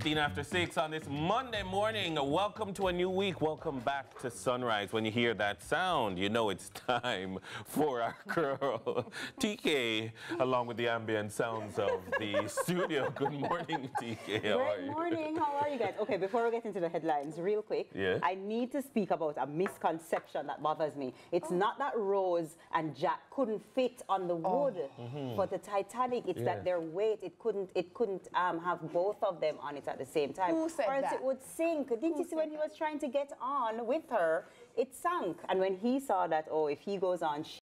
15 after 6 on this Monday morning. Welcome to a new week. Welcome back to Sunrise. When you hear that sound, you know it's time for our girl, TK, along with the ambient sounds of the studio. Good morning, TK. How are you? Good morning. How are you guys? Okay, before we get into the headlines, real quick, I need to speak about a misconception that bothers me. It's not that Rose and Jack couldn't fit on the wood for the Titanic. It's that their weight, it couldn't have both of them on it at the same time. Who said or else that? it would sink. Didn't you see when he was trying to get on with her, it sank. And when he saw that, oh, if he goes on, she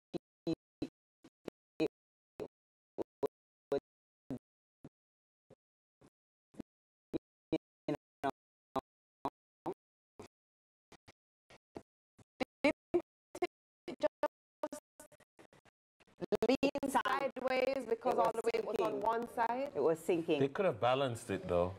lean sideways because all the weight was on one side. it was sinking. They could have balanced it, though.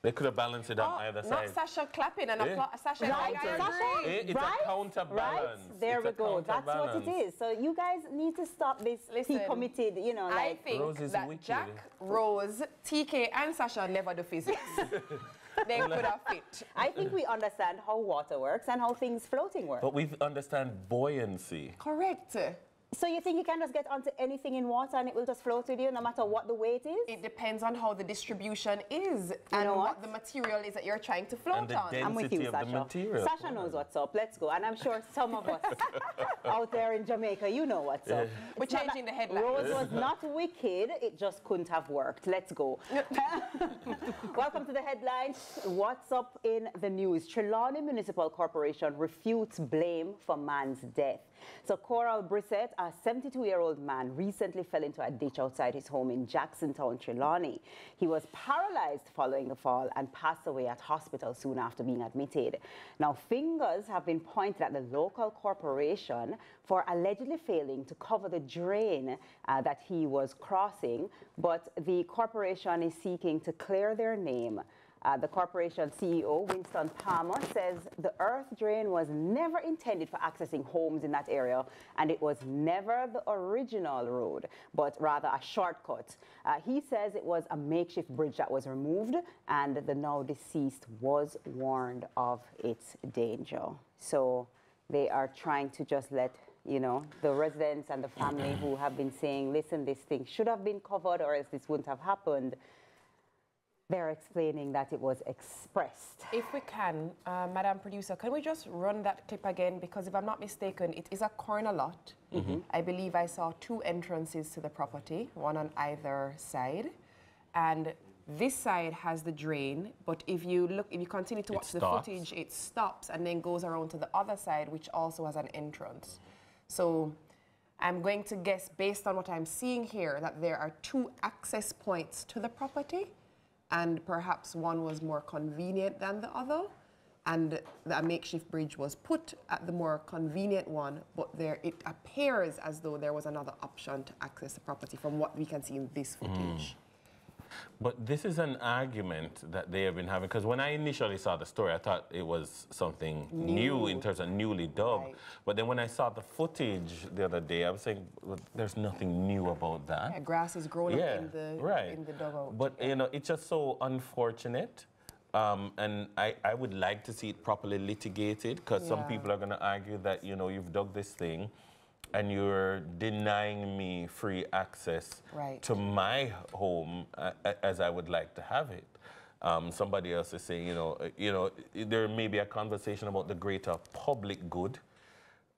They could have balanced it on either side. Not Sasha clapping and Sasha Right, like, Sasha? It's a counterbalance. Right? There we go. That's what it is. So you guys need to stop this. Listen, he committed, you know, I like... think Rose is that wicked. Jack, Rose, TK and Sasha never do physics. They could have fit. I think we understand how water works and how things floating work. But we understand buoyancy. Correct. So you think you can just get onto anything in water and it will just float with you no matter what the weight is? It depends on how the distribution is and what the material is that you're trying to float And the on. I'm with you, density of the Sasha. material. Sasha knows what's up. Let's go. And I'm sure some of us out there in Jamaica, you know what's up. We're changing the headline. Rose was not wicked. It just couldn't have worked. Let's go. Welcome to the headlines. What's up in the news? Trelawny Municipal Corporation refutes blame for man's death. So Coral Brissett, a 72-year-old man, recently fell into a ditch outside his home in Jacksontown, Trelawny. He was paralyzed following the fall and passed away at hospital soon after being admitted. Now, fingers have been pointed at the local corporation for allegedly failing to cover the drain that he was crossing, but the corporation is seeking to clear their name. The corporation CEO, Winston Palmer, says the earth drain was never intended for accessing homes in that area, and it was never the original road, but rather a shortcut. He says it was a makeshift bridge that was removed, and the now deceased was warned of its danger. So they are trying to just let, you know, the residents and the family who have been saying, listen, this thing should have been covered or else this wouldn't have happened. They're explaining that it was expressed. If we can, Madam Producer, can we just run that clip again? Because if I'm not mistaken, it is a corner lot. I believe I saw 2 entrances to the property, one on either side. And this side has the drain, but if you continue to watch the footage, it stops and then goes around to the other side, which also has an entrance. So I'm going to guess, based on what I'm seeing here, that there are 2 access points to the property, and perhaps one was more convenient than the other, and the makeshift bridge was put at the more convenient one, but it appears as though there was another option to access the property from what we can see in this footage. But this is an argument that they have been having, because when I initially saw the story, I thought it was something new in terms of newly dug. Right. But then when I saw the footage the other day, I was saying, well, there's nothing new about that. Yeah, grass is growing up in the dugout. But, you know, it's just so unfortunate. And I would like to see it properly litigated, because some people are going to argue that, you know, you've dug this thing, and you're denying me free access to my home as I would like to have it. Somebody else is saying, you know, there may be a conversation about the greater public good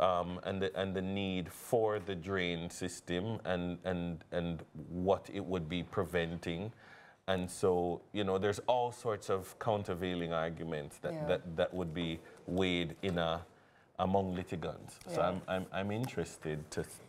and the need for the drain system and what it would be preventing. And so, you know, there's all sorts of countervailing arguments that would be weighed in among litigants. So I'm interested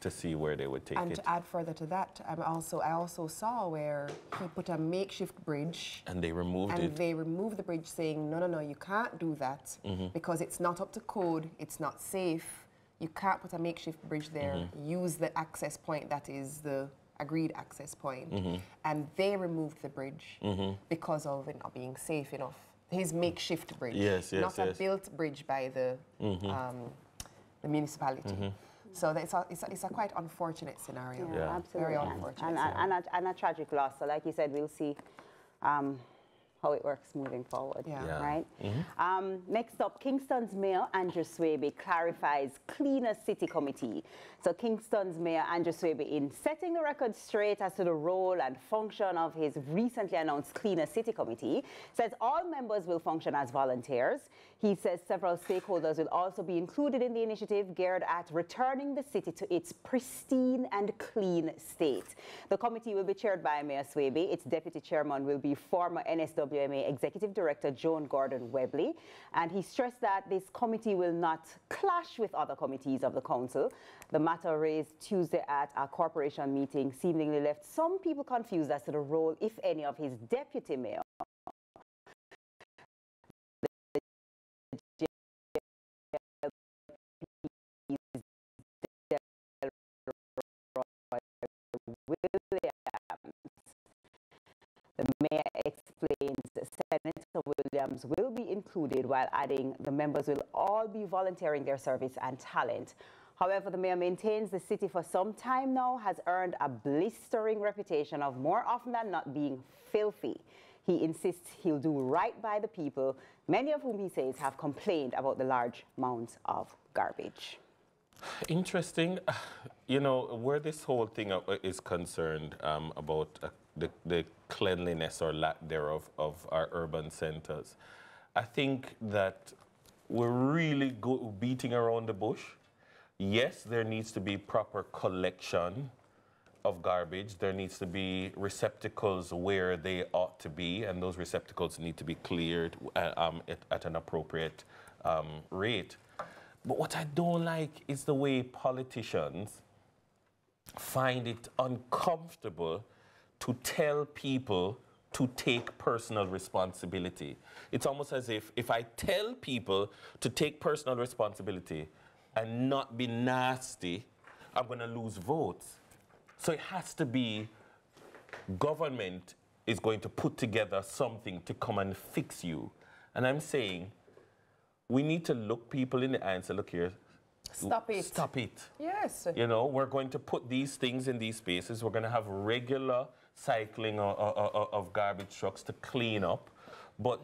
to see where they would take it. And to add further to that, I also saw where he put a makeshift bridge. And they removed it. And they removed the bridge, saying, no, you can't do that because it's not up to code, it's not safe. You can't put a makeshift bridge there. Use the access point that is the agreed access point. And they removed the bridge because of it not being safe enough. His makeshift bridge, not a built bridge by the municipality. So it's a quite unfortunate scenario. Yeah, absolutely. Very unfortunate. And a tragic loss. So like you said, we'll see how it works moving forward, Yeah. right? Next up, Kingston's Mayor Andrew Swaby clarifies Cleaner City Committee. So Kingston's Mayor Andrew Swaby, in setting the record straight as to the role and function of his recently announced Cleaner City Committee, says all members will function as volunteers. He says several stakeholders will also be included in the initiative geared at returning the city to its pristine and clean state. The committee will be chaired by Mayor Swaby. Its deputy chairman will be former NSWMA Executive Director Joan Gordon-Webley. And he stressed that this committee will not clash with other committees of the council. The matter raised Tuesday at a corporation meeting seemingly left some people confused as to the role, if any, of his deputy mayor. The mayor explains that Senator Williams will be included, while adding the members will all be volunteering their service and talent. However, the mayor maintains the city for some time now has earned a blistering reputation of more often than not being filthy. He insists he'll do right by the people, many of whom he says have complained about the large amounts of garbage. Interesting. You know, where this whole thing is concerned about the cleanliness or lack thereof of our urban centers, I think that we're really beating around the bush. Yes, there needs to be proper collection of garbage. There needs to be receptacles where they ought to be, and those receptacles need to be cleared at an appropriate rate. But what I don't like is the way politicians find it uncomfortable to tell people to take personal responsibility. It's almost as if I tell people to take personal responsibility and not be nasty, I'm going to lose votes. So it has to be government is going to put together something to come and fix you. And I'm saying we need to look people in the eye and say, look here, Stop it. Stop it. Yes. You know, we're going to put these things in these spaces. We're going to have regular cycling of garbage trucks to clean up. But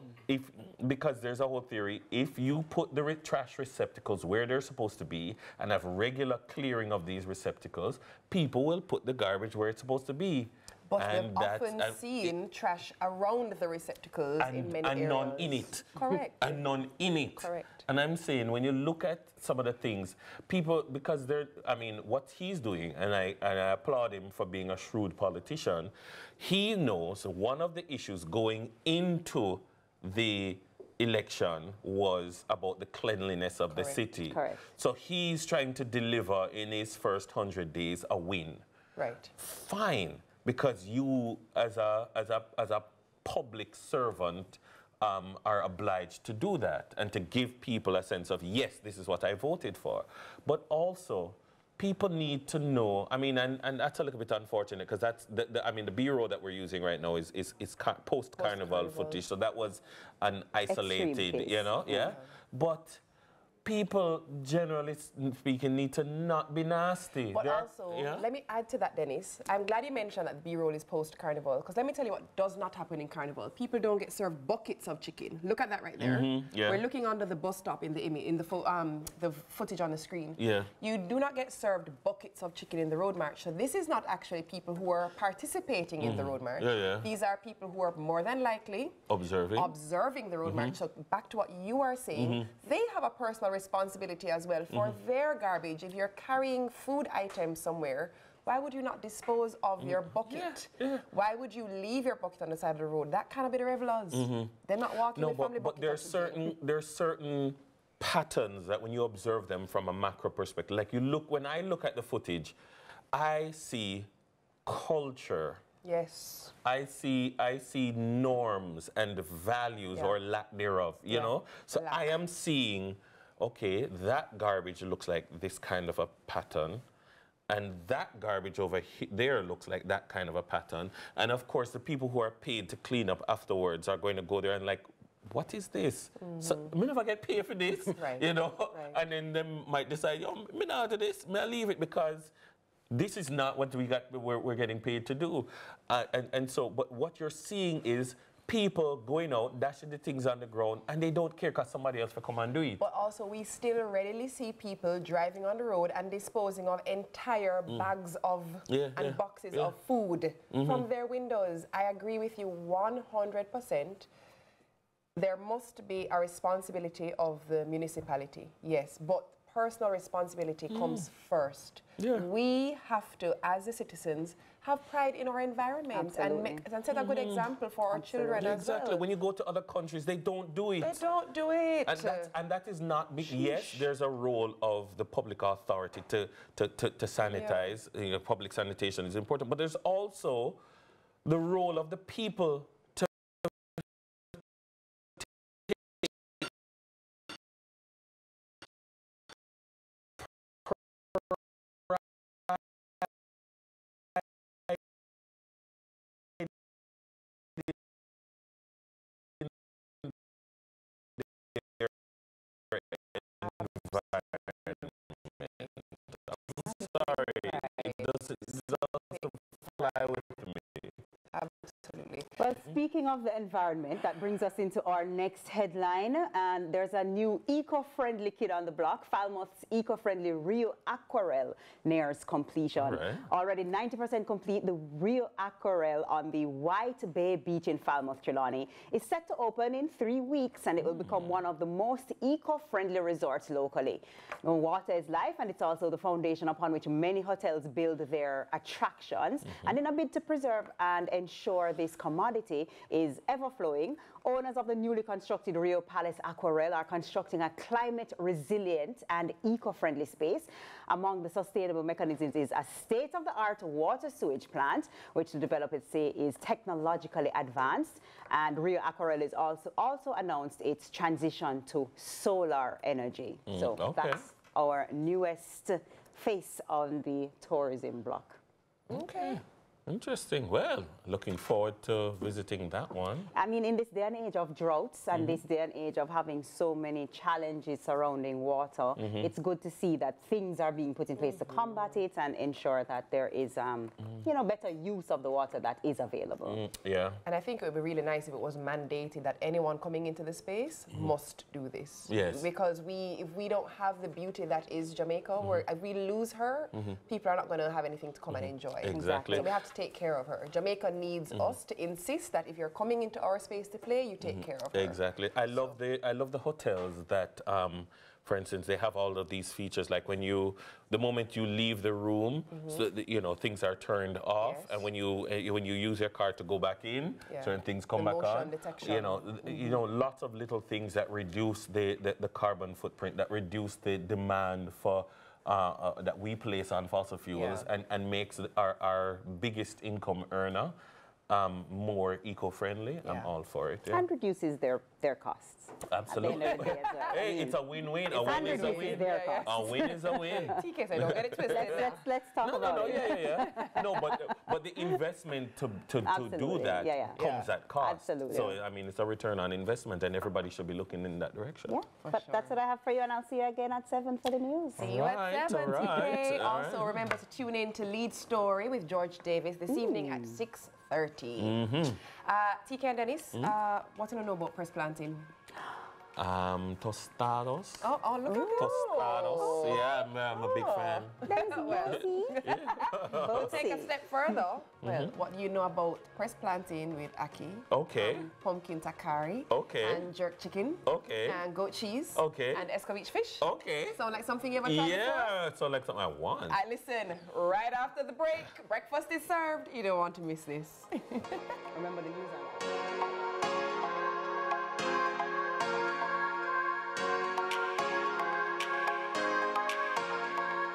because there's a whole theory, if you put the trash receptacles where they're supposed to be and have regular clearing of these receptacles, people will put the garbage where it's supposed to be. But we've often seen trash around the receptacles in many areas. And none in it. Correct. And none in it. Correct. And I'm saying, when you look at some of the things, people, because they're, I mean, what he's doing, and I applaud him for being a shrewd politician, he knows one of the issues going into the election was about the cleanliness of the city. Correct. So he's trying to deliver in his first 100 days a win. Right. Fine. Because you, as a public servant, are obliged to do that and to give people a sense of, yes, this is what I voted for. But also, people need to know, I mean, and that's a little bit unfortunate because that's, I mean, the bureau that we're using right now is post-carnival footage. So that was an isolated, you know, yeah. But people, generally speaking, need to not be nasty. But also, let me add to that, Dennis. I'm glad you mentioned that the B-roll is post-carnival, because let me tell you what does not happen in carnival. People don't get served buckets of chicken. Look at that right there. Yeah. We're looking under the bus stop in the footage on the screen. Yeah. You do not get served buckets of chicken in the road march. So this is not actually people who are participating in the road march. These are people who are more than likely observing the road march. So back to what you are saying, they have a personal responsibility as well for their garbage. If you're carrying food items somewhere, why would you not dispose of your bucket? Why would you leave your bucket on the side of the road? That can't be the revelers. They're not walking with family bucket. But there's certain patterns that when you observe them from a macro perspective, like when I look at the footage, I see culture. Yes. I see norms and values or lack thereof, you know? So I am seeing, okay, that garbage looks like this kind of a pattern, and that garbage over there looks like that kind of a pattern. And of course, the people who are paid to clean up afterwards are going to go there and like, what is this? So, me never get paid for this, you know? And then they might decide, oh, me not do this, me I leave it because this is not what we're getting paid to do. And so, but what you're seeing is people going out, dashing the things on the ground, and they don't care because somebody else will come and do it. But also, we still readily see people driving on the road and disposing of entire bags of and boxes of food from their windows. I agree with you 100%. There must be a responsibility of the municipality, yes, but personal responsibility comes first. Yeah. We have to, as the citizens, have pride in our environment and set a good example for our children as well. Exactly. When you go to other countries, they don't do it. They don't do it. And that is not... Yes, there's a role of the public authority to sanitize. You know, public sanitation is important. But there's also the role of the people to... Well, speaking of the environment, that brings us into our next headline. And there's a new eco-friendly kid on the block. Falmouth's eco-friendly Rio Aquarelle nears completion. Right. Already 90% complete, the Rio Aquarelle on the White Bay Beach in Falmouth, Trelawny, is set to open in 3 weeks, and it will become one of the most eco-friendly resorts locally. Water is life, and it's also the foundation upon which many hotels build their attractions. And in a bid to preserve and ensure this commodity is ever-flowing, owners of the newly constructed Rio Palace Aquarelle are constructing a climate-resilient and eco-friendly space. Among the sustainable mechanisms is a state-of-the-art water sewage plant, which the developers say is technologically advanced. And Rio Aquarelle is also announced its transition to solar energy. So that's our newest face on the tourism block. Okay. Interesting. Well, looking forward to visiting that one. I mean, in this day and age of droughts and this day and age of having so many challenges surrounding water, it's good to see that things are being put in place to combat it and ensure that there is, you know, better use of the water that is available. Yeah. And I think it would be really nice if it was mandated that anyone coming into the space must do this. Yes. Because if we don't have the beauty that is Jamaica, if we lose her, people are not going to have anything to come and enjoy. Exactly. So we have to take care of her. Jamaica needs us to insist that if you're coming into our space to play, you take care of her. Exactly. I love the hotels that, for instance, they have all of these features, like when the moment you leave the room, so you know, things are turned off, and when you use your car to go back in, certain things come back on. Detection. You know, lots of little things that reduce the carbon footprint, that reduce the demand for that we place on fossil fuels, and makes our biggest income earner more eco-friendly. I'm all for it. And reduces their costs. Absolutely. Hey, it's a win-win. A win is a win. A win is a win. TK said, don't get it twisted. Let's talk about it. No, but the investment to do that comes at cost. Absolutely. So, I mean, it's a return on investment, and everybody should be looking in that direction. Yeah, but that's what I have for you, and I'll see you again at 7 for the news. See you at 7 today. Also, remember to tune in to Lead Story with George Davis this evening at 6:30. TK and Dennis, what do you know about press planting? Tostados. Oh, look at Tostados. Yeah, I'm a big fan. We'll take a step further. Well, what do you know about press planting with Aki? Okay. Pumpkin takari. Okay. And jerk chicken. Okay. And goat cheese. Okay. And escovitch fish. Okay. Sound like something you ever tried before? Yeah, sound like something I want. Listen, right after the break, breakfast is served. You don't want to miss this. Remember the news on